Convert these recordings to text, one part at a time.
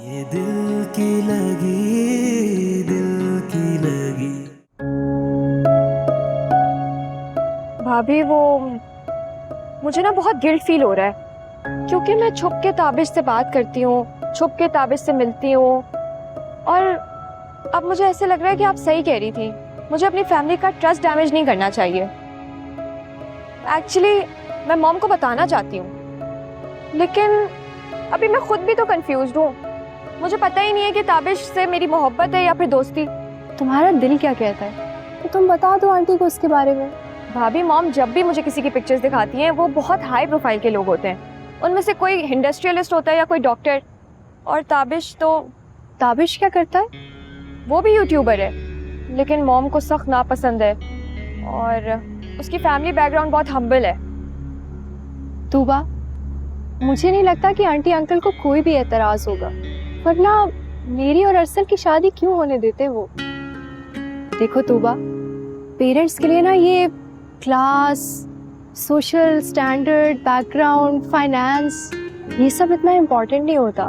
ये दिल की लगी, दिल की लगी। भाभी वो मुझे ना बहुत गिल्ट फील हो रहा है क्योंकि मैं छुप के ताबिश से बात करती हूँ, छुप के ताबिश से मिलती हूँ, और अब मुझे ऐसे लग रहा है कि आप सही कह रही थी, मुझे अपनी फैमिली का ट्रस्ट डैमेज नहीं करना चाहिए। एक्चुअली मैं मॉम को बताना चाहती हूँ, लेकिन अभी मैं खुद भी तो कंफ्यूज्ड हूँ। मुझे पता ही नहीं है कि ताबिश से मेरी मोहब्बत है या फिर दोस्ती। तुम्हारा दिल क्या कहता है तो तुम बता दो आंटी को उसके बारे में। भाभी मॉम जब भी मुझे किसी की पिक्चर्स दिखाती हैं वो बहुत हाई प्रोफाइल के लोग होते हैं, उनमें से कोई इंडस्ट्रियलिस्ट होता है या कोई डॉक्टर, और ताबिश तो ताबिश क्या करता है? वो भी यूट्यूबर है, लेकिन मॉम को सख्त नापसंद है और उसकी फैमिली बैकग्राउंड बहुत हम्बल है। तूबा, मुझे नहीं लगता कि आंटी अंकल को कोई भी एतराज होगा, वरना मेरी और अरसल की शादी क्यों होने देते वो। देखो तूबा, पेरेंट्स के लिए ना ये class, social standard, background, finance, ये सब इतना इम्पोर्टेंट नहीं होता।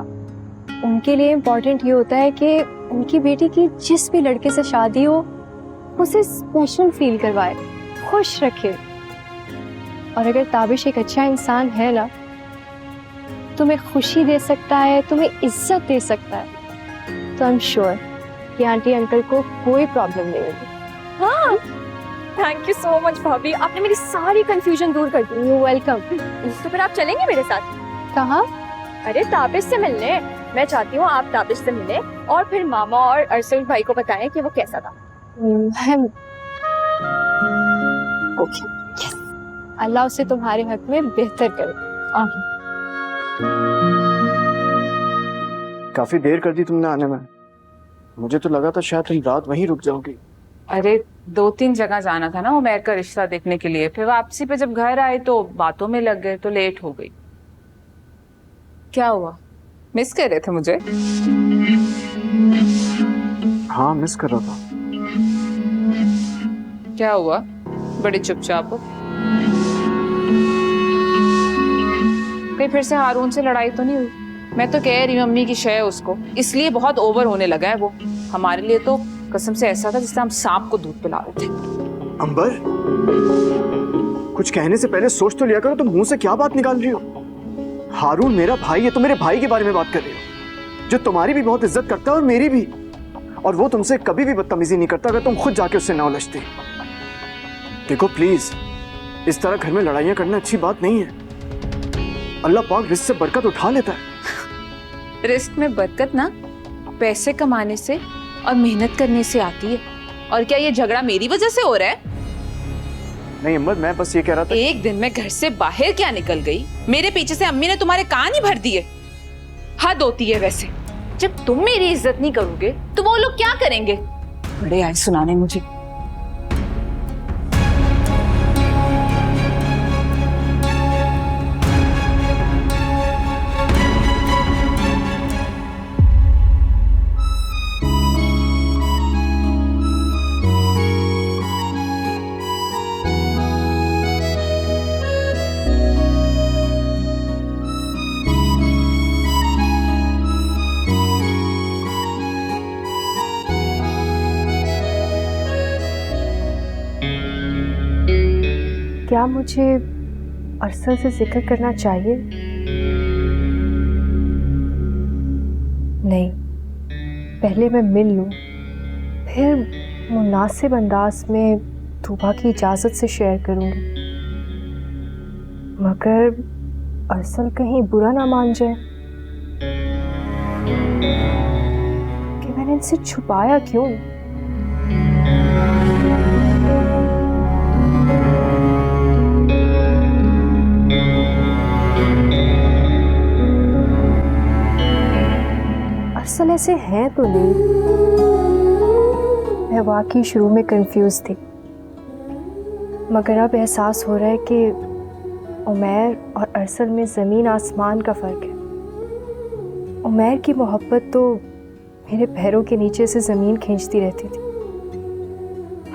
उनके लिए इम्पोर्टेंट ये होता है कि उनकी बेटी की जिस भी लड़के से शादी हो उसे स्पेशल फील करवाए, खुश रखे। और अगर ताबिश एक अच्छा इंसान है ना, तुम्हें खुशी दे सकता है, तुम्हें इज्जत दे सकता है, तो आई एम श्योर कि आंटी अंकल को कोई प्रॉब्लम नहीं होगी। हाँ, थैंक यू सो मच भाभी, आपने मेरी सारी कंफ्यूजन दूर कर दी। You welcome. तो फिर आप चलेंगे मेरे साथ? कहाँ? अरे ताबिश से मिलने। मैं चाहती हूँ आप ताबिश से मिले और फिर मामा और अरसल भाई को बताएं कि वो कैसा था। Okay, yes. अल्लाह उसे तुम्हारे हक में बेहतर करे। काफी देर कर दी तुमने आने में। मुझे तो लगा था शायद तुम रात वहीं रुक जाओगी। अरे 2-3 जगह जाना था ना उमैर का रिश्ता देखने के लिए, फिर वापसी पे जब घर आए तो बातों में लग गए तो लेट हो गई। क्या हुआ, मिस कर रहे थे मुझे? हाँ, मिस कर रहा था। क्या हुआ, बड़े चुपचाप हो? कहीं फिर से हारून से लड़ाई तो नहीं हुई? मैं तो कह रही हूँ अम्मी की शय उसको, इसलिए बहुत ओवर होने लगा है वो। हमारे लिए तो कसम से ऐसा था जिससे हम सांप को दूध पिला रहे थे। अंबर, कुछ कहने से पहले सोच तो लिया करो, तुम मुंह से क्या बात निकाल रही हो? हारून मेरा भाई है, तुम मेरे भाई के बारे में बात कर रही हो, जो तुम्हारी भी बहुत इज्जत करता है और मेरी भी। और वो तुमसे कभी भी बदतमीजी नहीं करता अगर तुम खुद जाके उससे ना उलझते। देखो प्लीज, इस तरह घर में लड़ाइयां करना अच्छी बात नहीं है। अल्लाह पाक रिस्क से बरकत उठा लेता है। रिस्क में बरकत ना पैसे कमाने से और मेहनत करने से आती है। और क्या ये झगड़ा मेरी वजह से हो रहा है? नहीं अंबर, मैं बस ये कह रहा था। एक दिन मैं घर से बाहर क्या निकल गई, मेरे पीछे से अम्मी ने तुम्हारे कान ही भर दिए। हद होती है वैसे। जब तुम मेरी इज्जत नहीं करोगे तो वो लोग क्या करेंगे? बड़े आए सुनाने मुझे। क्या मुझे अरसल से जिक्र करना चाहिए? नहीं, पहले मैं मिल लूं, फिर मुनासिब अंदाज में तूबा की इजाज़त से शेयर करूंगी। मगर अरसल कहीं बुरा ना मान जाए कि मैंने इनसे छुपाया क्यों। असल ऐसे हैं तो नहीं। मैं वाकई शुरू में कंफ्यूज थी, मगर अब एहसास हो रहा है कि उमैर और अरसल में ज़मीन आसमान का फ़र्क है। उमैर की मोहब्बत तो मेरे पैरों के नीचे से ज़मीन खींचती रहती थी,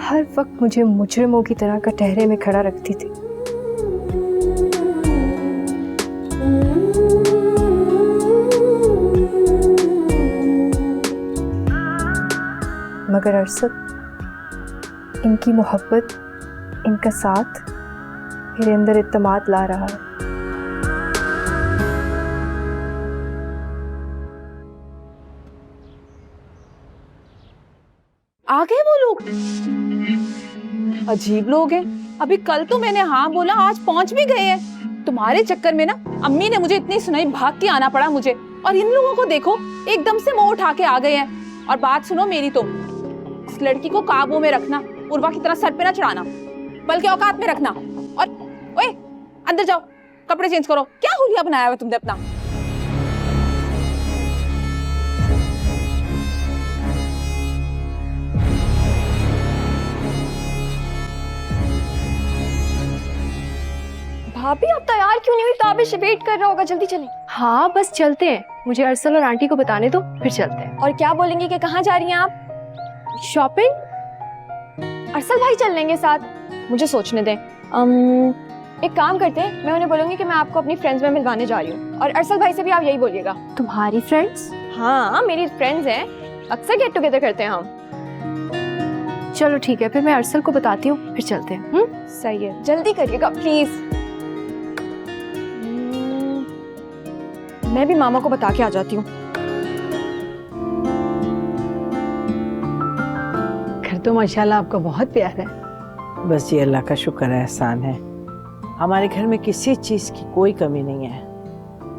हर वक्त मुझे मुजरिमों की तरह कटहरे में खड़ा रखती थी। मगर अरसद, इनकी मोहब्बत, इनका साथ मेरे अंदर इत्तेमाद ला रहा है। आ गए वो लोग, अजीब लोग हैं। अभी कल तो मैंने हाँ बोला, आज पहुंच भी गए हैं। तुम्हारे चक्कर में ना अम्मी ने मुझे इतनी सुनाई, भाग के आना पड़ा मुझे। और इन लोगों को देखो, एकदम से मुंह उठा के आ गए हैं। और बात सुनो मेरी, तो इस लड़की को काबू में रखना, उर्वा की तरह सर पे ना चढ़ाना, बल्कि औकात में रखना। और ओए, अंदर जाओ, कपड़े चेंज करो। क्या हुलिया बनाया हुआ तुमने अपना? भाभी आप तैयार क्यों नहीं हुई? ताबिश वेट कर रहा होगा, जल्दी चलें। हाँ बस चलते हैं, मुझे अरसल और आंटी को बताने दो, फिर चलते हैं। और क्या बोलेंगे कि कहाँ जा रही हैं आप? शॉपिंग? अरसल भाई चल लेंगे साथ, मुझे सोचने दें। एक काम करते हैं, मैं उन्हें बोलूंगी कि मैं आपको अपनी फ्रेंड्स में मिलवाने जा रही हूँ, और अरसल भाई से भी आप यही बोलिएगा। तुम्हारी फ्रेंड्स? हाँ मेरी फ्रेंड्स हैं, अक्सर गेट टुगेदर करते हैं हम। चलो ठीक है, फिर मैं अरसल को बताती हूँ, फिर चलते हैं। सही है, जल्दी करिएगा प्लीज। मैं भी मामा को बता के आ जाती हूँ। घर तो माशाल्लाह आपका बहुत प्यारा है। बस ये अल्लाह का शुक्र है, एहसान है। हमारे घर में किसी चीज़ की कोई कमी नहीं है।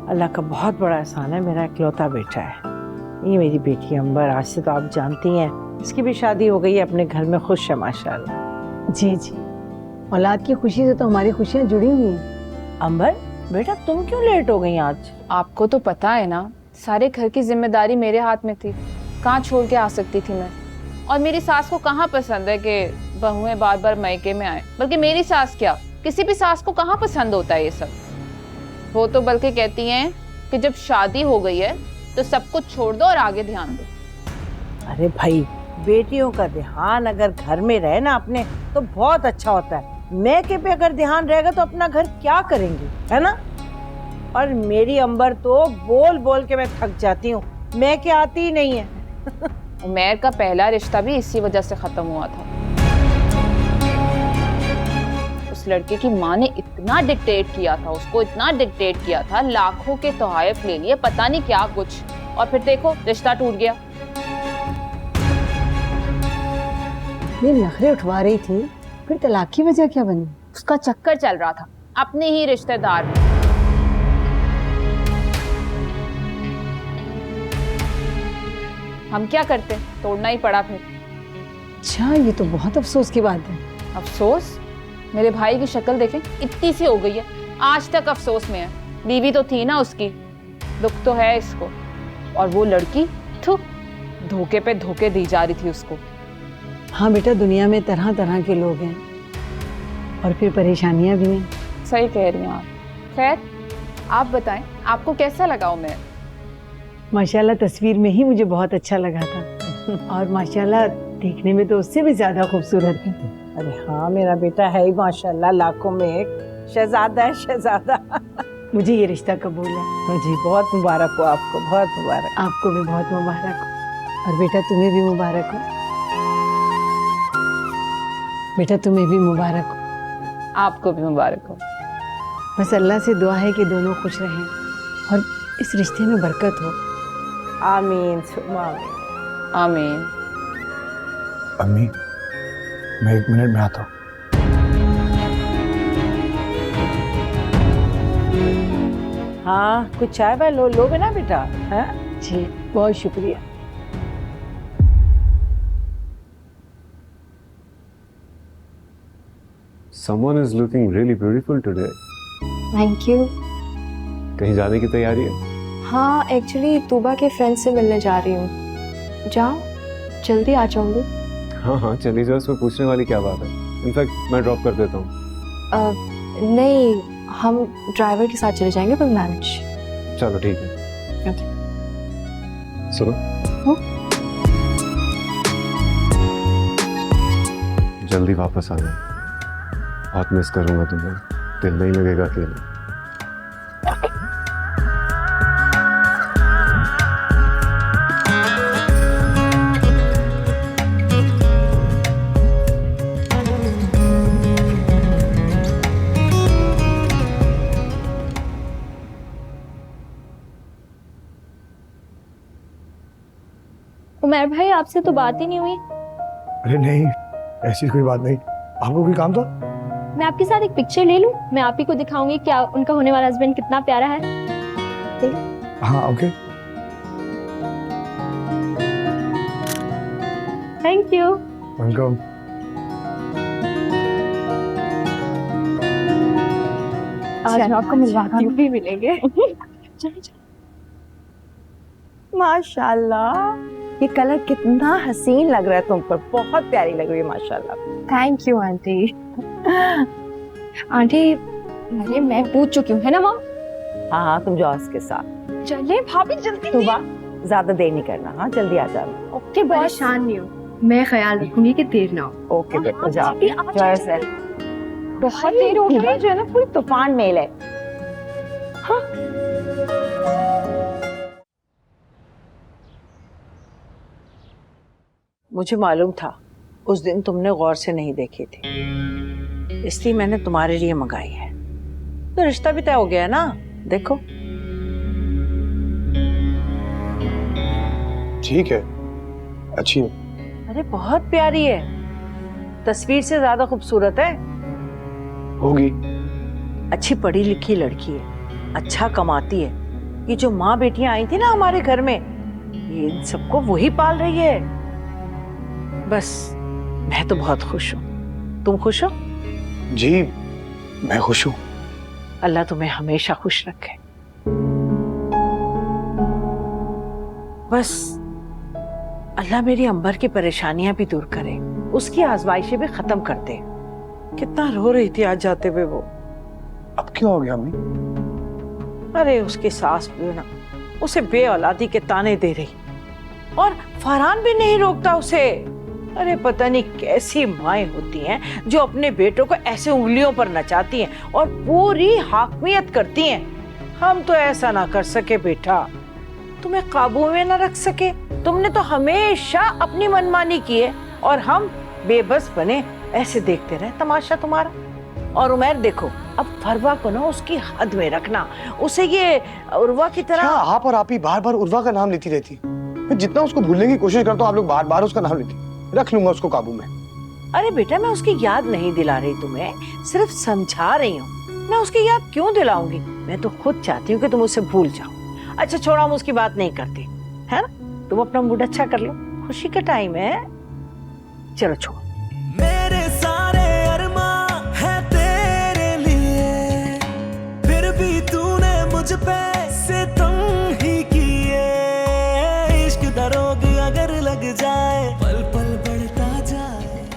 अल्लाह का बहुत बड़ा एहसान है, मेरा इकलौता बेटा है। ये मेरी बेटी अंबर, आज से तो आप जानती हैं, इसकी भी शादी हो गई है, अपने घर में खुश है माशाल्लाह। जी जी, औलाद की खुशी से तो हमारी खुशियाँ जुड़ी हुई हैं। अंबर बेटा, तुम क्यों लेट हो गई आज? आपको तो पता है ना, सारे घर की जिम्मेदारी मेरे हाथ में थी। कहाँ छोड़ के आ सकती थी मैं? और मेरी सास को कहाँ पसंद है कि बहुएं बार बार मायके में आए? बल्कि मेरी सास क्या, किसी भी सास को कहाँ पसंद होता है ये सब। वो तो बल्कि कहती हैं कि जब शादी हो गई है तो सब कुछ छोड़ दो और आगे ध्यान दो। अरे भाई, बेटियों का ध्यान अगर घर में रहे ना अपने, तो बहुत अच्छा होता है। मैके पे अगर ध्यान रहेगा तो अपना घर क्या करेंगे, है ना? और मेरी अंबर तो बोल बोल के मैं थक जाती हूँ, मैके आती ही नहीं है। उमैर का पहला रिश्ता भी इसी वजह से खत्म हुआ था। उस लड़के की माँ ने इतना डिक्टेट किया था, उसको इतना डिक्टेट किया था, लाखों के तोहफे ले लिए, पता नहीं क्या कुछ, और फिर देखो रिश्ता टूट गया। ये नखरे उठवा रही थी, फिर तलाक की वजह क्या बनी? उसका चक्कर चल रहा था अपने ही रिश्तेदार में। हम क्या करते, तोड़ना ही पड़ा फिर। अच्छा, ये तो बहुत अफसोस की बात है। अफसोस? मेरे भाई की शक्ल देखें, इतनी सी हो गई है, आज तक अफसोस में है। बीवी तो थी ना उसकी, दुख तो है इसको। और वो लड़की तो धोखे पे धोखे दी जा रही थी उसको। हाँ बेटा, दुनिया में तरह तरह के लोग हैं और फिर परेशानियां भी हैं। सही कह रही हैं आप। खैर आप बताएं, आपको कैसा लगा उमैर? माशाल्लाह तस्वीर में ही मुझे बहुत अच्छा लगा था, और माशाल्लाह देखने में तो उससे भी ज्यादा खूबसूरत है। अरे हाँ, मेरा बेटा है ही माशाल्लाह लाखों में एक, शहजादा है शहजादा। मुझे ये रिश्ता कबूल है। जी बहुत मुबारक हो आपको, बहुत मुबारक। आपको भी बहुत मुबारक हो, और बेटा तुम्हें भी मुबारक हो। बेटा तुम्हें भी मुबारक हो। आपको भी मुबारक हो। बस अल्लाह से दुआ है कि दोनों खुश रहें और इस रिश्ते में बरकत हो। आमीन सुम्मा आमीन। आमीन। अम्मी, मैं 1 मिनट में आता हूँ। हाँ, कुछ चाय वाय लोगे ना बेटा? है जी, बहुत शुक्रिया। Someone is looking really beautiful today. Thank you. कहीं जाने की तैयारी है? हाँ एक्चुअली तूबा के फ्रेंड से मिलने जा रही हूँ। जाओ, जल्दी आ जाऊंगी। हाँ हाँ चली जाओ, इसमें पूछने वाली क्या बात है। इनफैक्ट मैं ड्रॉप कर देता हूँ। नहीं, हम ड्राइवर के साथ चले जाएंगे, पर मैनेज। चलो ठीक है। Okay. सुनो, जल्दी वापस आना, बहुत मिस करूंगा तुम्हें, दिल नहीं लगेगा अकेले। कुमार भाई आपसे तो बात ही नहीं हुई। अरे नहीं, ऐसी कोई बात नहीं। आपको कोई काम था? मैं आपके साथ एक पिक्चर ले लूं? मैं आप ही को दिखाऊंगी क्या उनका होने वाला हस्बैंड कितना प्यारा है। हाँ ओके। Thank you. वेलकम। आज मैं आपको मिलवाती हूँ। भी मिलेंगे। माशाल्लाह, ये कलर कितना हसीन लग रहा है तुम पर, बहुत प्यारी लग रही है माशाल्लाह। Thank you aunty. आंटी अरे मैं पूछ चुकी हूँ है ना मॉम? हाँ हाँ, तुम जाओ उसके साथ। चले भाभी जल्दी। सुबह ज्यादा देर नहीं करना, हाँ जल्दी आ जाना। ओके, परेशान नहीं हूँ, मैं ख्याल रखूंगी कि देर ना हो। ओके बेटा जाओ। जय से। बहुत देर हो गई। जो है ना पूरी तूफान मेल है। मुझे मालूम था उस दिन तुमने गौर से नहीं देखी थी, इसलिए मैंने तुम्हारे लिए मंगाई है। तो रिश्ता भी तय हो गया है ना, देखो। ठीक है, अच्छी है। अरे बहुत प्यारी है, तस्वीर से ज्यादा खूबसूरत है। होगी। अच्छी पढ़ी लिखी लड़की है, अच्छा कमाती है। ये जो माँ बेटियां आई थी ना हमारे घर में, ये इन सबको वही पाल रही है। बस मैं तो बहुत खुश हूँ। तुम खुश हो? जी मैं खुश हूँ। अल्लाह तुम्हें हमेशा खुश रखे। बस अल्लाह मेरी अंबर की परेशानियां भी दूर करे, उसकी आजमाइशें भी खत्म कर दे। कितना रो रही थी आज जाते हुए वो। अब क्या हो गया अम्मी? अरे उसकी सास भी ना उसे बे औलादी के ताने दे रही, और फरहान भी नहीं रोकता उसे। अरे पता नहीं कैसी माएं होती हैं जो अपने बेटों को ऐसे उंगलियों पर नचाती हैं और पूरी हाकमियत करती हैं। हम तो ऐसा ना कर सके बेटा, तुम्हें काबू में ना रख सके। तुमने तो हमेशा अपनी मनमानी की है और हम बेबस बने, ऐसे देखते रहे तमाशा तुम्हारा। और उमर देखो, अब फरवा को ना उसकी हद में रखना, उसे ये उर्वा की तरह। क्या आप और आप ही बार बार उर्वा का नाम लेती रहती? मैं जितना उसको भूलने की कोशिश करता हूँ, आप लोग बार बार उसका नाम लेती। रख लूंगा उसको काबू में। अरे बेटा, मैं उसकी याद नहीं दिला रही तुम्हें, सिर्फ समझा रही हूँ। मैं उसकी याद क्यों दिलाऊंगी? मैं तो खुद चाहती हूँ कि तुम उसे भूल जाओ। अच्छा छोड़ो, हम उसकी बात नहीं करते, है ना? तुम अपना मूड अच्छा कर लो, खुशी का टाइम है। चलो छोड़ो। मेरे सारे अरमा है तेरे लिए, फिर भी तूने मुझ पे सितम ही किए। इश्क दा रोग अगर लग जाए, पल पल बढ़ता जाए।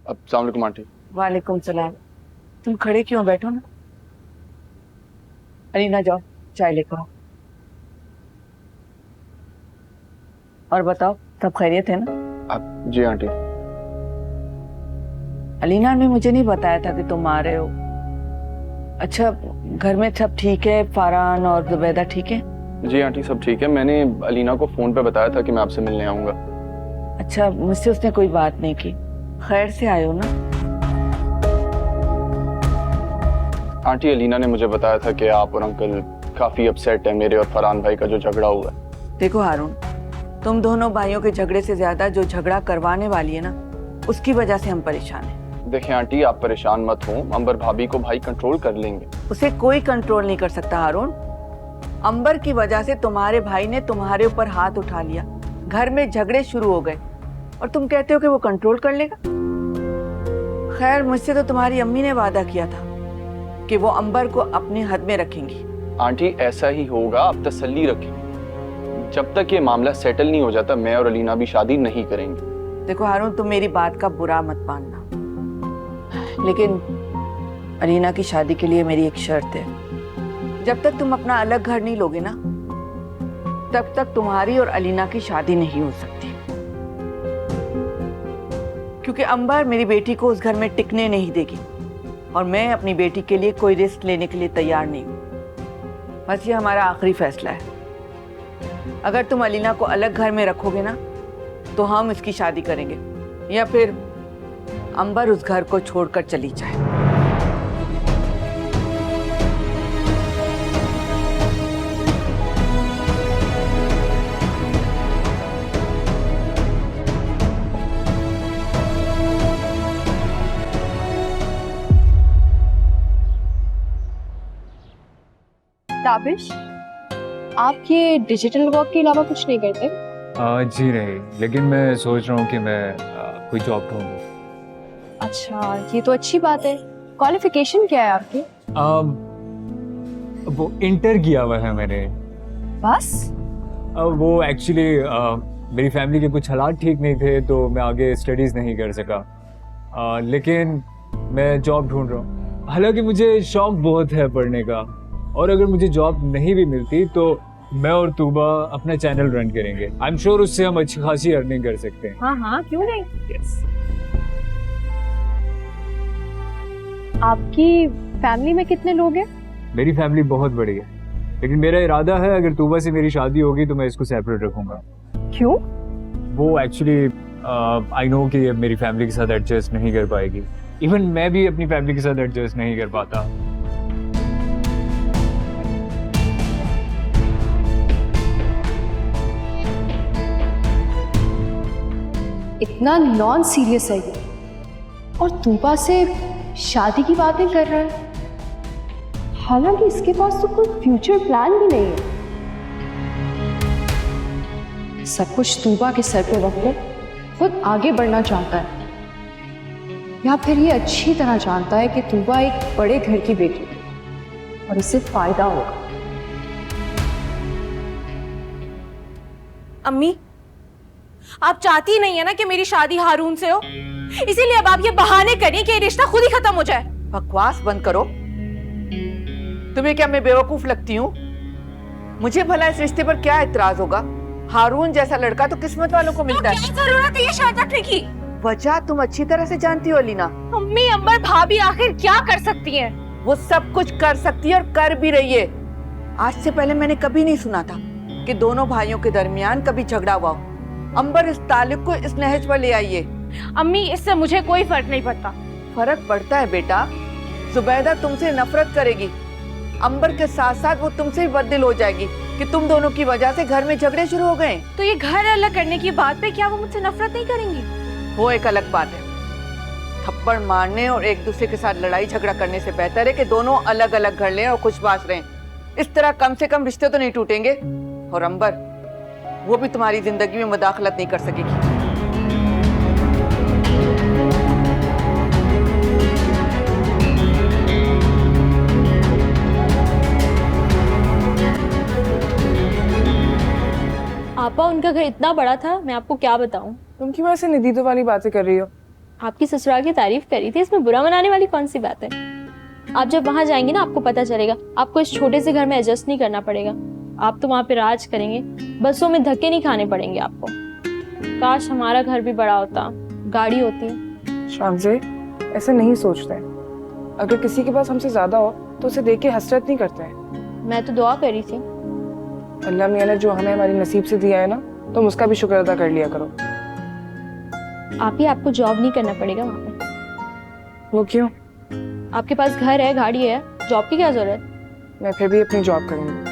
अस्सलाम वालेकुम आंटी। वालेकुम सलाम। तुम खड़े क्यों? बैठो ना। अलीना जाओ चाय लेकर आओ। और बताओ, सब खैरियत है ना? आप? जी आंटी। अलीना ने मुझे नहीं बताया था कि तुम आ रहे हो। अच्छा, घर में सब ठीक है? फरहान और जुबैदा ठीक है? जी आंटी सब ठीक है। मैंने अलीना को फोन पे बताया था कि मैं आपसे मिलने आऊंगा। अच्छा, मुझसे उसने कोई बात नहीं की? खैर से आए हो ना? आंटी अलीना ने मुझे बताया था कि आप और अंकल काफी अपसेट है मेरे और फरहान भाई का जो झगड़ा हुआ है। देखो हारून, तुम दोनों भाइयों के झगड़े से ज्यादा जो झगड़ा करवाने वाली है ना, उसकी वजह से हम परेशान हैं। देखिए आंटी, आप परेशान मत हो, अंबर भाभी को भाई कंट्रोल कर लेंगे। उसे कोई कंट्रोल नहीं कर सकता हारून। अंबर की वजह से तुम्हारे भाई ने तुम्हारे ऊपर हाथ उठा लिया, घर में झगड़े शुरू हो गए, और तुम कहते हो कि वो कंट्रोल कर लेगा? खैर, मुझसे तो तुम्हारी अम्मी ने वादा किया था कि वो अंबर को अपनी हद में रखेंगी। आंटी ऐसा ही होगा, आप तसल्ली रखें। जब तक ये मामला सेटल नहीं हो जाता, मैं और अलीना भी शादी नहीं करेंगे। देखो हारून, तुम मेरी बात का बुरा मत मानना, लेकिन अलीना की शादी के लिए मेरी एक शर्त है। जब तक तुम अपना अलग घर नहीं लोगे ना, तब तक तुम्हारी और अलीना की शादी नहीं हो सकती, क्योंकि अंबर मेरी बेटी को उस घर में टिकने नहीं देगी, और मैं अपनी बेटी के लिए कोई रिस्क लेने के लिए तैयार नहीं हूँ। बस ये हमारा आखिरी फैसला है। अगर तुम अलीना को अलग घर में रखोगे ना, तो हम इसकी शादी करेंगे, या फिर अंबर उस घर को छोड़कर चली जाए। ताबिश, आप ये डिजिटल वर्क के अलावा कुछ नहीं करते? जी नहीं, लेकिन मैं सोच रहा हूँ कि मैं कोई जॉब ढूंढूं। अच्छा, ये तो अच्छी बात है। क्वालिफिकेशन क्या है आपकी? वो इंटर किया हुआ है मैंने। बस? वो एक्चुअली मेरी फैमिली के कुछ हालात ठीक नहीं थे तो मैं आगे स्टडीज़ नहीं कर सका, लेकिन मैं जॉब ढूंढ रहा हूँ। हालांकि मुझे शौक बहुत है पढ़ने का, और अगर मुझे जॉब नहीं भी मिलती तो मैं और तूबा अपना चैनल रन करेंगे। आई एम श्योर उससे हम अच्छी खासी अर्निंग कर सकते हैं। हाँ हाँ, क्यों नहीं। यस। आपकी फैमिली में कितने लोग हैं? मेरी फैमिली बहुत बड़ी है, लेकिन मेरा इरादा है अगर तूबा से मेरी शादी होगी तो मैं इसको सेपरेट रखूंगा। क्यों? वो एक्चुअली आई नो कि मेरी फैमिली के साथ एडजस्ट नहीं कर पाएगी। इवन मैं भी अपनी फैमिली के साथ एडजस्ट नहीं कर पाता। इतना नॉन सीरियस है ये, और तूबा से शादी की बातें कर रहा है। हालांकि इसके पास तो कोई फ्यूचर प्लान भी नहीं है। सब कुछ तूबा के सर पे रख कर खुद आगे बढ़ना चाहता है, या फिर ये अच्छी तरह जानता है कि तूबा एक बड़े घर की बेटी है और इससे फायदा होगा। अम्मी, आप चाहती नहीं है ना कि मेरी शादी हारून से हो, इसीलिए अब आप ये बहाने करिए कि ये रिश्ता खुद ही खत्म हो जाए। बकवास बंद करो। तुम्हें क्या मैं बेवकूफ लगती हूँ? मुझे भला इस रिश्ते पर क्या एतराज होगा? हारून जैसा लड़का तो किस्मत वालों को मिलता है। क्या जरूरत है ये शादी रखने की? वजह तुम अच्छी तरह से जानती हो अलीना। अम्मी, अंबर भाभी आखिर क्या कर सकती हैं? वो सब कुछ कर सकती है और कर भी रही है। आज से पहले मैंने कभी नहीं सुना था कि दोनों भाइयों के दरमियान कभी झगड़ा हुआ हो। अंबर इस ताल्लुक को इस नहज पर ले आई है। अम्मी, इससे मुझे कोई फर्क नहीं पड़ता। फर्क पड़ता है बेटा। जुबैदा तुमसे नफरत करेगी, अंबर के साथ साथ वो तुमसे भी बददिल हो जाएगी कि तुम दोनों की वजह से घर में झगड़े शुरू हो गए। तो ये घर अलग करने की बात पे क्या वो मुझसे नफरत नहीं करेंगी? वो एक अलग बात है। थप्पड़ मारने और एक दूसरे के साथ लड़ाई झगड़ा करने से बेहतर है कि दोनों अलग अलग घर लें और खुशबाश रहें। इस तरह कम से कम रिश्ते तो नहीं टूटेंगे। और अंबर, वो भी तुम्हारी जिंदगी में मुदाखलत नहीं कर सकेगी। आपा, उनका घर इतना बड़ा था, मैं आपको क्या बताऊं। तुम क्यों ऐसे निदीदों वाली बातें कर रही हो? आपकी ससुराल की तारीफ करी थी, इसमें बुरा मनाने वाली कौन सी बात है? आप जब वहां जाएंगे ना, आपको पता चलेगा। आपको इस छोटे से घर में एडजस्ट नहीं करना पड़ेगा। आप तो वहां पे राज करेंगे, बसों में धक्के नहीं खाने पड़ेंगे आपको। काश हमारा घर भी बड़ा होता, गाड़ी होती। शामजे, ऐसे नहीं सोचते। अगर किसी के पास हमसे ज्यादा हो तो उसे देख के हसरत नहीं करते हैं। मैं तो दुआ करी थी। अल्लाह मियां ने जो हमें हमारी नसीब से दिया है ना, तुम उसका भी शुक्र अदा कर लिया करो। आप ही, आपको जॉब नहीं करना पड़ेगा वहाँ पे। वो क्यों? आपके पास घर है, गाड़ी है, जॉब की क्या जरूरत? मैं फिर भी अपनी जॉब करूंगी।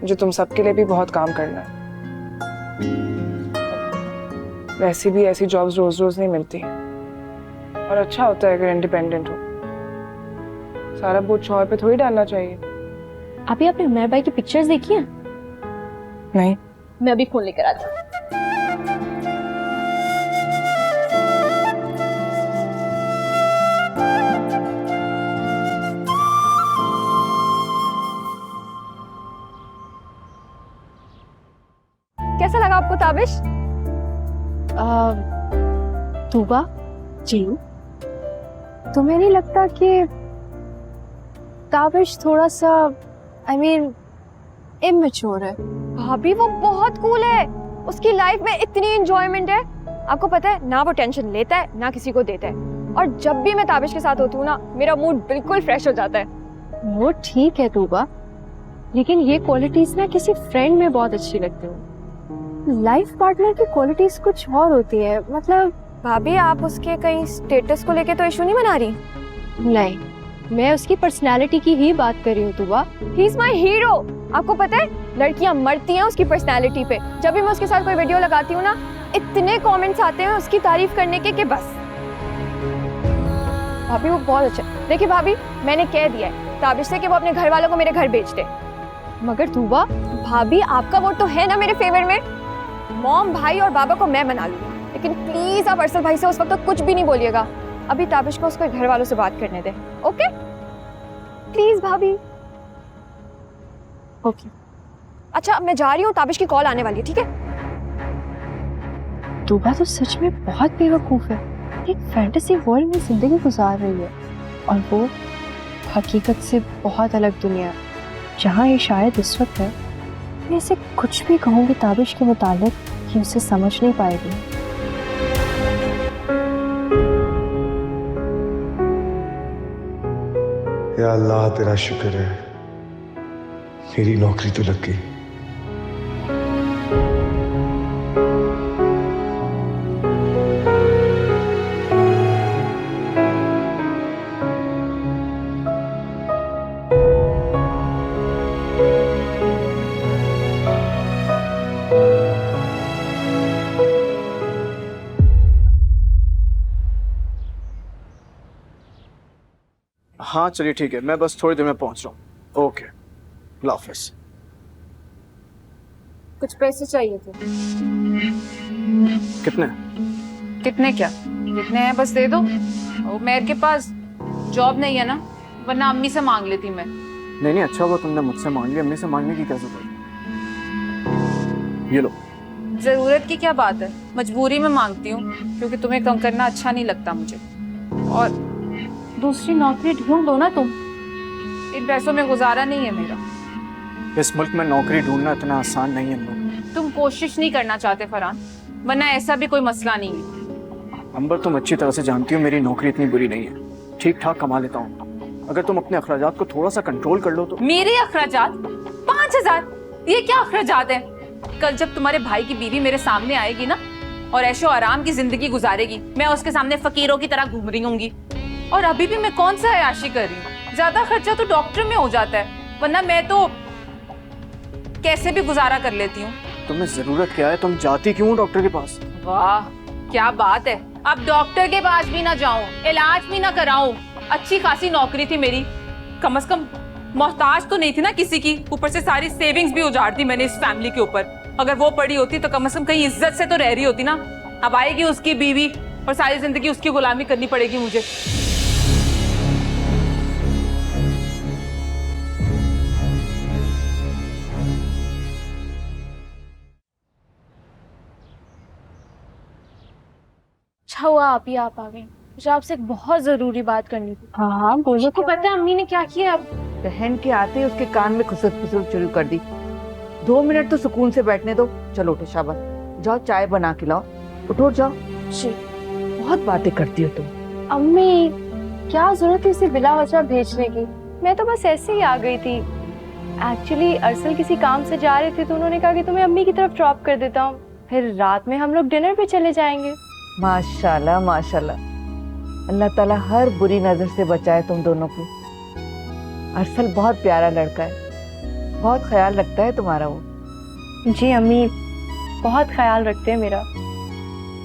मुझे तुम सबके लिए भी बहुत काम करना है। वैसे भी ऐसी जॉब्स रोज रोज नहीं मिलती, और अच्छा होता है अगर इंडिपेंडेंट हो। सारा बोझ शौहर पे थोड़ी डालना चाहिए। आप ही, आपने उमर भाई की पिक्चर्स देखी हैं? नहीं। मैं अभी फोन लेकर आती हूँ। कैसा लगा आपको ताबिश? तूबा जी, तुम्हें नहीं लगता कि ताबिश थोड़ा सा इमेच्योर है? भाभी वो बहुत कूल है, उसकी लाइफ में इतनी एंजॉयमेंट है। आपको पता है ना, वो टेंशन लेता है ना किसी को देता है। और जब भी मैं ताबिश के साथ होती हूँ ना, मेरा मूड बिल्कुल फ्रेश हो जाता है। वो ठीक है तूबा, लेकिन ये क्वालिटीज ना किसी फ्रेंड में बहुत अच्छी लगती हैं। लाइफ पार्टनर की क्वालिटीज कुछ और होती है। मतलब भाभी, आप उसके कहीं स्टेटस को लेके तो इशू नहीं बना रही? नहीं, मैं उसकी पर्सनालिटी की ही बात कर रही हूँ Tuba. He is my hero. आपको पता है, लड़कियां मरती हैं उसकी पर्सनालिटी पे। जब भी मैं उसके साथ कोई वीडियो लगाती हूँ ना, इतने कमेंट्स आते हैं उसकी तारीफ करने के कि बस। भाभी वो बहुत अच्छा। देखिए भाभी, मैंने कह दिया है ताबिश से कि वो अपने घर वालों को मेरे घर भेज दे। मगर तूबा, भाभी आपका वोट तो है ना मेरे फेवर में। मॉम, भाई और बाबा को मैं मना लूंगी, लेकिन प्लीज आप अरसल भाई से उस वक्त तक कुछ भी नहीं बोलिएगा। अभी ताबिश को उसके घर वालों से बात करने दे, ओके? प्लीज भाभी। ओके। अच्छा, अब मैं जा रही हूँ, ताबिश की कॉल आने वाली है, ठीक है? तूबा तो सच में बहुत बेवकूफ है। एक फैंटेसी वर्ल्ड में जिंदगी गुजार रही है और वो हकीकत से बहुत अलग दुनिया है जहाँ ये शायद इस वक्त है। मैं इसे कुछ भी कहूँगी ताबिश के मुतालिक कि उसे समझ नहीं पाएगी। या अल्लाह तेरा शुक्र है, मेरी नौकरी तो लग गई। हाँ चलिए ठीक है, मैं बस थोड़ी देर में पहुंच रहा हूँ। ओके, अल्लाह हाफिज़। कुछ पैसे चाहिए थे। कितने? कितने क्या, जितने हैं बस दे दो। वो मेयर के पास जॉब नहीं है ना, वरना अम्मी से मांग लेती मैं। नहीं, अच्छा हुआ तुमने मुझसे मांग लिया, अम्मी से मांगने की क्या जरूरत? ये लो। जरूरत की क्या बात है, मजबूरी में मांगती हूँ, क्योंकि तुम्हें कम करना अच्छा नहीं लगता मुझे। और दूसरी नौकरी ढूंढ दो ना तुम, इन पैसों में गुजारा नहीं है मेरा। इस मुल्क में नौकरी ढूंढना इतना आसान नहीं है अंबर। तुम कोशिश नहीं करना चाहते फरहान, वरना ऐसा भी कोई मसला नहीं है। अंबर, तुम अच्छी तरह से जानती हो मेरी नौकरी इतनी बुरी नहीं है, ठीक ठाक कमा लेता हूँ। अगर तुम अपने अखराजात को थोड़ा सा कंट्रोल कर लो तो। मेरे अखराजात 5000? ये क्या अखराजात है? कल जब तुम्हारे भाई की बीवी मेरे सामने आएगी ना और ऐशो आराम की जिंदगी गुजारेगी, मैं उसके सामने फकीरों की तरह घूम रही होंगी। और अभी भी मैं कौन सा अयाशी कर रही हूँ? ज्यादा खर्चा तो डॉक्टर में हो जाता है, वरना मैं तो कैसे भी गुजारा कर लेती हूँ। तुम्हें जरूरत क्या है? तुम जाती क्यों हो डॉक्टर के पास? वाह क्या बात है, अब डॉक्टर के पास भी ना जाऊं, इलाज भी ना कराऊं। अच्छी खासी नौकरी थी मेरी, कम से कम मोहताज तो नहीं थी ना किसी की। ऊपर से सारी सेविंग्स भी उजाड़ दी मैंने इस फैमिली के ऊपर। अगर वो पड़ी होती तो कम से कम कहीं इज्जत से तो रह रही होती ना। अब आएगी उसकी बीवी और सारी जिंदगी उसकी गुलामी करनी पड़ेगी मुझे। अच्छा हुआ आप ही आप आ गई, मुझे आपसे एक बहुत जरूरी बात करनी थी। हाँ बोलो। आपको पता है अम्मी ने क्या किया? अब बहन के आते ही उसके कान में खुसर फुसर शुरू कर दी। 2 मिनट तो सुकून से बैठने दो। चलो उठो, शाबाश, जाओ चाय बना के लाओ। उठो जाओ। जी। बहुत बातें करती हो तुम। अम्मी क्या जरूरत थी इसे बिला वजह भेजने की? मैं तो बस ऐसे ही आ गई थी। एक्चुअली अरसल किसी काम से जा रहे थे तो उन्होंने कहा कि तुम्हें अम्मी की तरफ ड्रॉप कर देता हूँ, फिर रात में हम लोग डिनर पे चले जाएंगे। माशाल्लाह माशाल्लाह, अल्लाह ताला हर बुरी नजर से बचाए तुम दोनों को। अरसल बहुत प्यारा लड़का है, बहुत ख्याल रखता है तुम्हारा वो। जी अम्मी, बहुत ख्याल रखते हैं मेरा।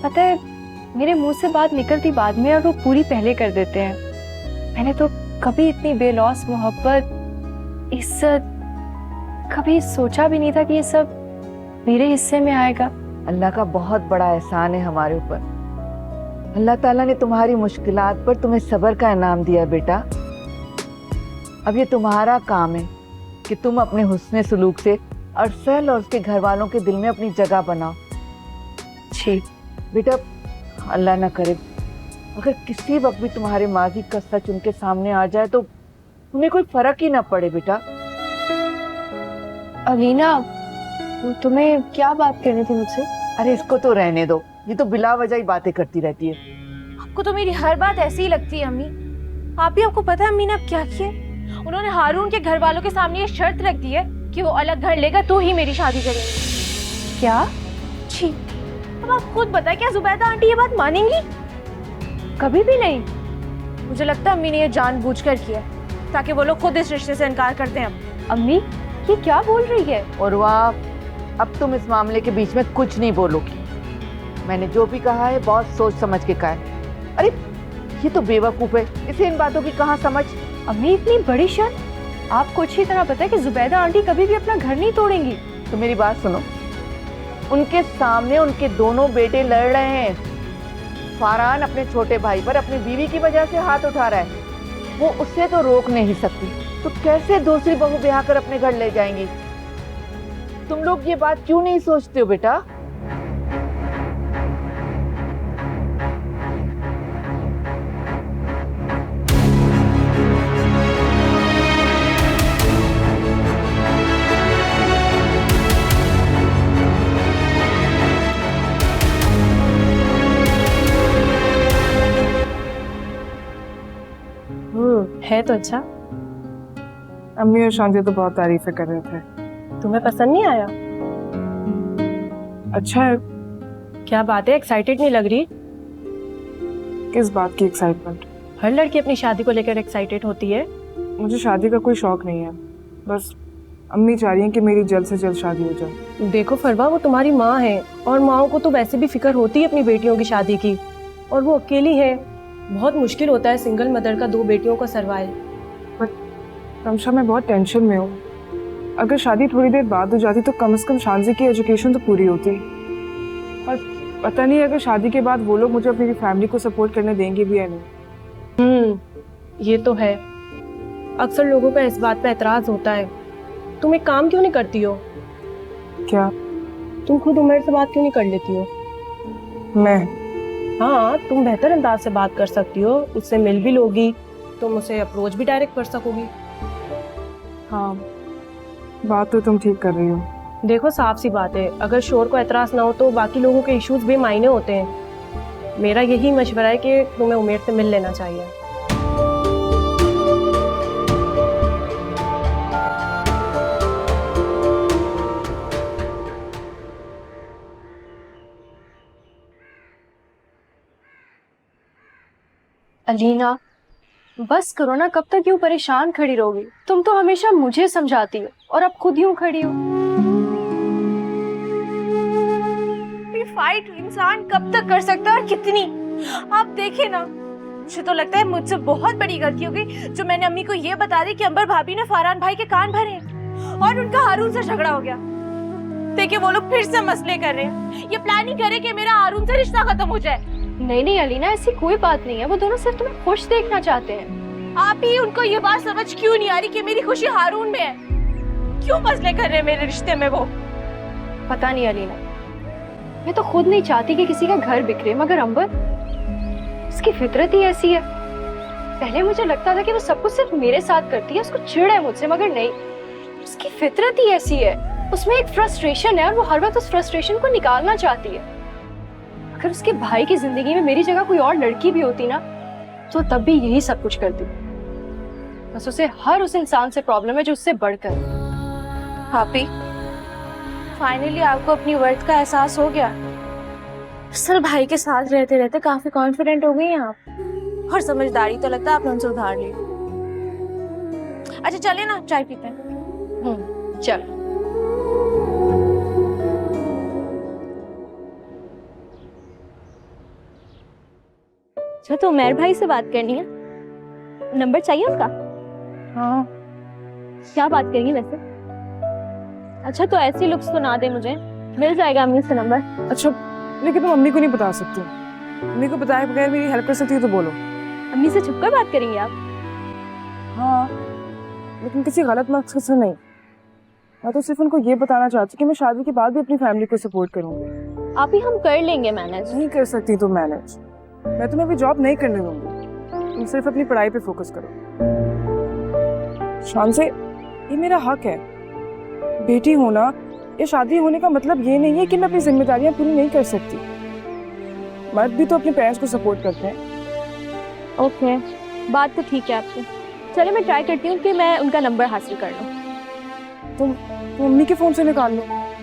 पता है मेरे मुंह से बात निकलती बाद में और वो पूरी पहले कर देते हैं। मैंने तो कभी इतनी बेलौस मोहब्बत, इज्जत कभी सोचा भी नहीं था कि ये सब मेरे हिस्से में आएगा। अल्लाह का बहुत बड़ा एहसान है हमारे ऊपर। अल्लाह ताला ने तुम्हारी मुश्किलात पर तुम्हें सब्र का इनाम दिया बेटा। अब ये तुम्हारा काम है कि तुम अपने हुस्ने सलूक से अरसल और उसके घर वालों के दिल में अपनी जगह बनाओ। जी बेटा, अल्लाह ना करे अगर किसी वक्त भी तुम्हारे माजी का सच उनके सामने आ जाए तो तुम्हें कोई फर्क ही ना पड़े बेटा। अलीना, तुम्हें क्या बात करनी थी मुझसे? अरे इसको तो रहने दो, ये तो बिला वजह ही बातें करती रहती है। आपको तो मेरी हर बात ऐसी ही लगती है अम्मी। आप ही आपको पता है अम्मी ने अब क्या किया? उन्होंने हारून के घर वालों के सामने ये शर्त रख दी है कि वो अलग घर लेगा तो ही मेरी शादी करेंगे। क्या? जी। अब आप खुद बताएं, क्या जुबैदा आंटी ये बात मानेंगी? कभी भी नहीं। मुझे लगता है अम्मी ने ये जानबूझकर किया ताकि वो लोग खुद इस रिश्ते से इनकार करते हैं। अम्मी ये क्या बोल रही है? और वाह, अब तुम इस मामले के बीच में कुछ नहीं बोलोगी। मैंने जो भी कहा है बहुत सोच समझ के कहा है। अरे ये तो बेवकूफ है, इसे इन बातों की कहाँ समझ। अम्मी इतनी बड़ी शर्त? आपको अच्छी तरह पता है कि जुबैदा आंटी कभी भी अपना घर नहीं तोड़ेंगी। तो मेरी बात सुनो, उनके सामने उनके दोनों बेटे लड़ रहे हैं। फरहान अपने छोटे भाई पर अपनी बीवी की वजह से हाथ उठा रहा है, वो उससे तो रोक नहीं सकती, तो कैसे दूसरी बहू ब्याह कर अपने घर ले जाएंगी? तुम लोग ये बात क्यों नहीं सोचते हो बेटा? है तो अच्छा। अम्मी और शांति तो बहुत तारीफें कर रहे थे। तुम्हें पसंद नहीं आया? अच्छा है। क्या बात है, एक्साइटेड नहीं लग रही? किस बात की एक्साइटमेंट? हर लड़की अपनी शादी को लेकर एक्साइटेड होती है। मुझे शादी का कोई शौक नहीं है, बस अम्मी चाह रही हैं कि मेरी जल्द से जल्द शादी हो जाए। देखो फरवा, वो तुम्हारी माँ है और माओ को तो वैसे भी फिक्र होती है अपनी बेटियों की शादी की, और वो अकेली है। बहुत मुश्किल होता है सिंगल मदर का 2 बेटियों का सर्वाइव। तमशा, मैं बहुत टेंशन में हूँ। अगर शादी थोड़ी देर बाद हो जाती तो कम से कम शांति की एजुकेशन तो पूरी होती, और पता नहीं अगर शादी के बाद वो लोग मुझे अपनी फैमिली को सपोर्ट करने देंगे भी या नहीं। ये तो है। अक्सर लोगों का इस बात पे एतराज होता है। तुम एक काम क्यों नहीं करती हो? क्या? तुम खुद उमर से बात क्यों नहीं कर लेती हो? मैं? हाँ, तुम बेहतर अंदाज से बात कर सकती हो, उससे मिल भी लोगी, तुम उसे अप्रोच भी डायरेक्ट कर सकोगी। हाँ, बात तो तुम ठीक कर रही हो। देखो, साफ सी बात है, अगर शोर को एतराज ना हो तो बाकी लोगों के इश्यूज भी मायने होते हैं। मेरा यही मशवरा है कि तुम्हें उमेर से मिल लेना चाहिए। अलीना, बस करो ना, कब तक यूं परेशान खड़ी रहोगी? तुम तो हमेशा मुझे समझाती हो और अब खुद यूं खड़ी हो। ये फाइट इंसान कब तक कर सकता है और कितनी? आप देखे ना, मुझे तो लगता है मुझसे बहुत बड़ी गलती हो गई जो मैंने अम्मी को ये बता दी कि अंबर भाभी ने फरहान भाई के कान भरे और उनका हारून से झगड़ा हो गया। देखिए, वो लोग फिर से मसले कर रहे हैं, ये प्लानिंग कर रहे हैं कि मेरा हारून से रिश्ता खत्म हो जाए। नहीं नहीं अलीना, ऐसी कोई बात नहीं है, वो दोनों सिर्फ तुम्हें खुश देखना चाहते हैं। आप ही उनको ये बात समझ क्यों नहीं आ रही कि मेरी खुशी हारून में है? क्यों मसले कर रहे हैं मेरे रिश्ते में वो? पता नहीं अलीना, मैं तो खुद नहीं चाहती कि किसी का घर बिखरे, मगर अंबर, उसकी फितरत ही ऐसी है। पहले मुझे लगता था कि वो सब कुछ सिर्फ मेरे साथ करती है, उसको चिढ़ है मुझसे, मगर नहीं, उसकी फितरत ही ऐसी है। उसमें एक फ्रस्ट्रेशन है और वो हर वक्त उस फ्रस्ट्रेशन को निकालना चाहती है। अगर उसके भाई की जिंदगी में मेरी जगह कोई और लड़की भी होती ना, तो तब भी यही सब कुछ करती। बस उसे हर उस इंसान से प्रॉब्लम है जो उससे बढ़कर। भाभी, फाइनली आपको अपनी वर्थ का एहसास हो गया। असल भाई के साथ रहते रहते काफी कॉन्फिडेंट हो गई हैं आप, और समझदारी तो लगता है आपने उनसे उधार ली। अच्छा चलिए ना, चाय पीते हैं। चलो। अच्छा, तो उमर भाई से बात करनी है, नंबर चाहिए उनका? हाँ। क्या बात करेंगी वैसे? अच्छा, तो ऐसी लुक्स तो ना दे मुझे, मिल जाएगा अम्मी से नंबर। अच्छा, लेकिन तुम अम्मी को नहीं बता सकती। अम्मी को बताए बगैर मेरी हेल्प कर सकती हो तो बोलो। अम्मी से छुपकर बात करेंगे आप? हाँ, लेकिन किसी गलत मकसद से नहीं। मैं तो सिर्फ उनको ये बताना चाहती कि मैं शादी के बाद भी अपनी फैमिली को सपोर्ट करूंगी। आप ही, हम कर लेंगे मैनेज। नहीं कर सकती तुम मैनेज, मैं तुम्हें अभी जॉब नहीं करने दूंगी। तुम सिर्फ अपनी पढ़ाई पे फोकस करो। शान से, ये मेरा हक है। बेटी होना या शादी होने का मतलब ये नहीं है कि मैं अपनी जिम्मेदारियां पूरी नहीं कर सकती। मर्द भी तो अपने पेरेंट्स को सपोर्ट करते हैं। ओके, बात तो ठीक है आपकी। चलिए, मैं ट्राई करती हूँ कि मैं उनका नंबर हासिल कर लूँ। तुम अम्मी के फोन से निकाल लो।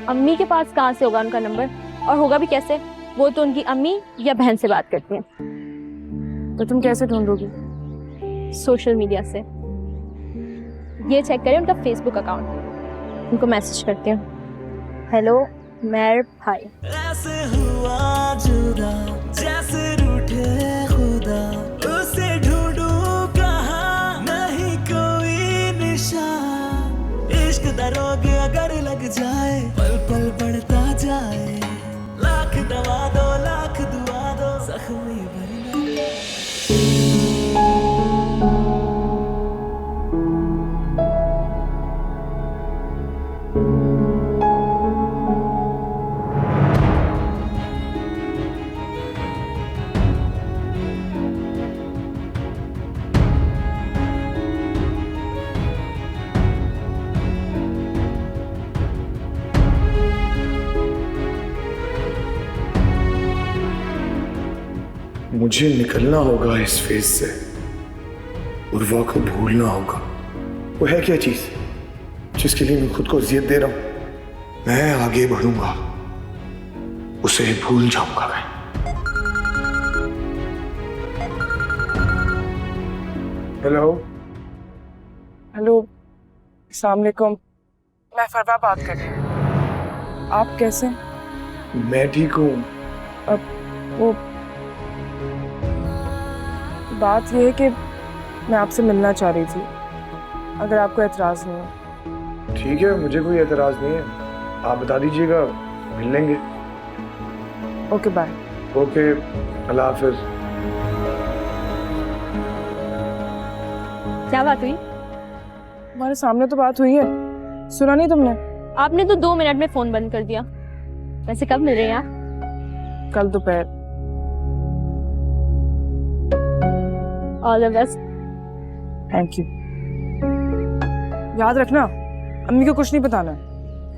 अम्मी के पास कहाँ से होगा उनका नंबर, और होगा भी कैसे? वो तो उनकी अम्मी या बहन से बात करती हैं। तो तुम कैसे ढूंढोगी? सोशल मीडिया से। ये चेक करें उनका फेसबुक अकाउंट, उनको मैसेज करती हूँ। हेलो मेरे भाई। ऐसे हुआ जुदा जैसे रूठे खुदा, उसे ढूंढूं कहाँ, नहीं कोई निशान। मुझे निकलना होगा इस फेज से, उर्वा को भूलना होगा। वो है क्या चीज जिसके लिए मैं खुद को अजियत दे रहा हूं? मैं आगे बढ़ूंगा, उसे भूल जाऊंगा मैं। हेलो हेलो, अस्सलाम वालेकुम। मैं फरवा बात कर रही हूँ। आप कैसे? मैं ठीक हूँ। अब वो बात यह है कि मैं आपसे मिलना चाह रही थी, अगर आपको एतराज नहीं है। ठीक है, मुझे कोई एतराज नहीं है, आप बता दीजिएगा, मिल लेंगे। Okay bye. ओके, अल्लाह हाफिज। क्या बात हुई? हमारे सामने तो बात हुई है, सुना नहीं तुमने? आपने तो 2 मिनट में फोन बंद कर दिया। वैसे कब मिल रहे हैं आप? कल दोपहर। All the best. Thank you. याद रखना, अम्मी को कुछ नहीं बताना।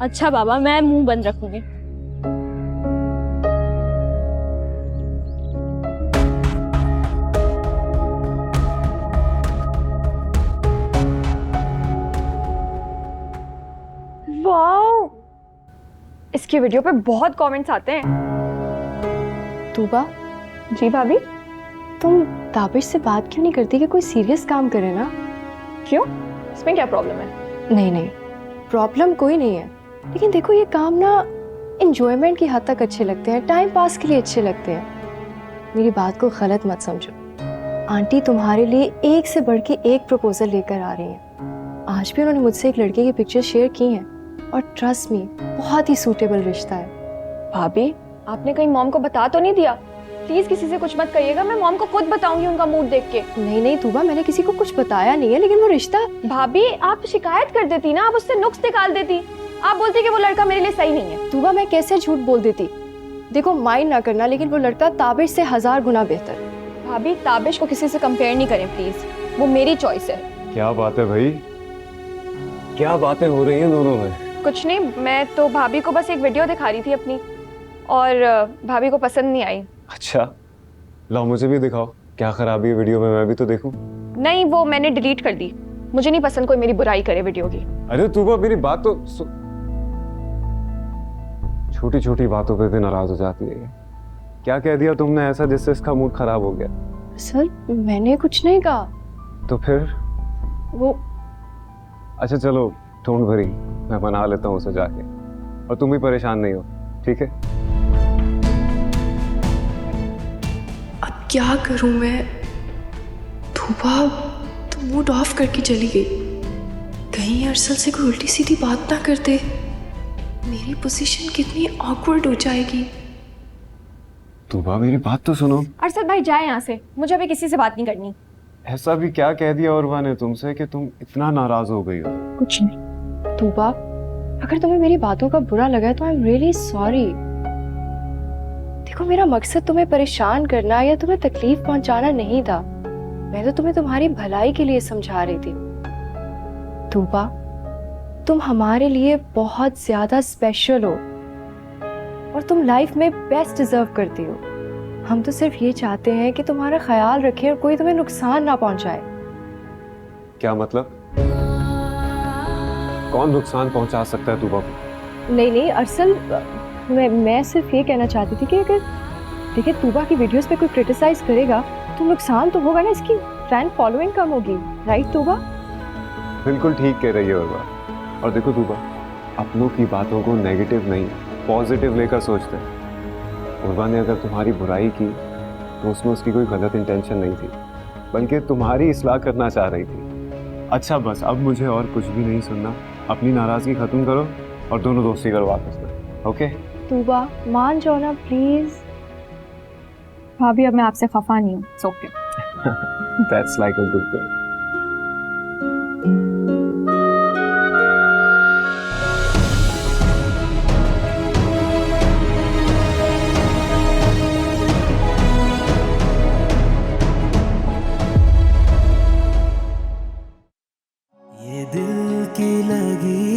अच्छा बाबा, मैं मुंह बंद रखूंगी। वाओ, इसकी वीडियो पे बहुत कमेंट्स आते हैं। तूबा, जी भाभी। तुम ताबिश से बात क्यों नहीं करती कि कोई सीरियस काम करे ना? क्यों? इसमें क्या प्रॉब्लम है? नहीं नहीं, प्रॉब्लम कोई नहीं है, लेकिन देखो ये काम ना इंजॉयमेंट की हद तक अच्छे लगते हैं, टाइम पास के लिए अच्छे लगते हैं। मेरी बात को गलत मत समझो। आंटी तुम्हारे लिए एक से बढ़ के एक प्रपोजल लेकर आ रही हैं। आज भी उन्होंने मुझसे एक लड़के की पिक्चर शेयर की है और ट्रस्ट मी, बहुत ही सूटेबल रिश्ता है। भाभी, आपने कहीं मॉम को बता तो नहीं दिया? प्लीज किसी से कुछ मत कहिएगा, मैं मॉम को खुद बताऊंगी उनका मूड देख के। नहीं नहीं तूबा, मैंने किसी को कुछ बताया नहीं है, लेकिन वो रिश्ता। भाभी, आप शिकायत कर देती ना, आप उससे नुक्स निकाल देती। आप बोलती कि वो लड़का मेरे लिए सही नहीं है। तूबा, मैं कैसे झूठ बोल देती? देखो, माइंड ना करना, लेकिन वो लड़का ताबिश से 1000 गुना बेहतर। भाभी, ताबिश को किसी से कंपेयर नहीं करें प्लीज, वो मेरी चॉइस है। क्या बात है भाई, क्या बातें हो रही हैं दोनों में? कुछ नहीं, मैं तो भाभी को बस एक वीडियो दिखा रही थी अपनी, और भाभी को पसंद नहीं आई। अच्छा, लाओ मुझे भी दिखाओ, क्या खराबी है वीडियो में, मैं भी तो देखूं। नहीं, वो मैंने डिलीट कर दी। मुझे नहीं पसंद कोई मेरी बुराई करे वीडियो की। अरे तूबा, मेरी बात तो छोटी छोटी बातों पे भी नाराज हो जाती है। क्या कह दिया तुमने ऐसा जिससे इसका मूड खराब हो गया? सर, मैंने कुछ नहीं कहा। तो फिर वो अच्छा चलो, ढूंढ भरी, मैं मना लेता हूँ उसे जाके, और तुम भी परेशान नहीं हो, ठीक है? अब क्या करूं मैं? धूबा तो मूड ऑफ करके चली गई। कहीं अरसल से कोई उल्टी सीधी बात ना कर दे, मेरी पोजीशन कितनी ऑकवर्ड हो जाएगी। तूबा, मेरी बात तो सुनो। अरशद भाई, जाए यहाँ से, मुझे अभी किसी से बात नहीं करनी। ऐसा भी क्या कह दिया उर्वा ने तुमसे कि तुम इतना नाराज हो गई हो? कुछ नहीं। तूबा, अगर तुम्हें मेरी बातों का बुरा लगा है तो आई एम रियली सॉरी। देखो, मेरा मकसद तुम्हें परेशान करना या तुम्हें तकलीफ पहुंचाना नहीं था। मैं तो तुम्हें तुम्हारी भलाई के लिए समझा रही थी। तूबा, तुम हमारे लिए बहुत ज्यादा स्पेशल हो और तुम लाइफ में बेस्ट डिजर्व करती हो। हम तो सिर्फ ये चाहते हैं कि तुम्हारा ख्याल रखें और कोई तुम्हें नुकसान ना पहुंचाए। क्या मतलब? कौन नुकसान पहुंचा सकता है तूबा को? नहीं नहीं अरसल, मैं सिर्फ ये कहना चाहती थी कि अगर देखिए तूबा की वीडियोस पे कोई क्रिटिसाइज करेगा तो नुकसान तो होगा ना, इसकी फैन फॉलोइंग कम होगी। राइट तूबा? बिल्कुल ठीक कह रही है उर्वा। और देखो तूबा, अपनों की बातों को नेगेटिव नहीं पॉजिटिव लेकर सोचते हैं। उर्वा ने अगर तुम्हारी बुराई की तो उसमें उसकी कोई गलत इंटेंशन नहीं थी, बल्कि तुम्हारी इस्लाह करना चाह रही थी। अच्छा बस, अब मुझे और कुछ भी नहीं सुनना, अपनी नाराजगी खत्म करो और दोनों दोस्ती करो वापस में। ओके तूबा, मान जाओ ना प्लीज। भाभी अब मैं आपसे खफा नहीं हूँ, it's okay. That's like a good girl. ये दिल की लगी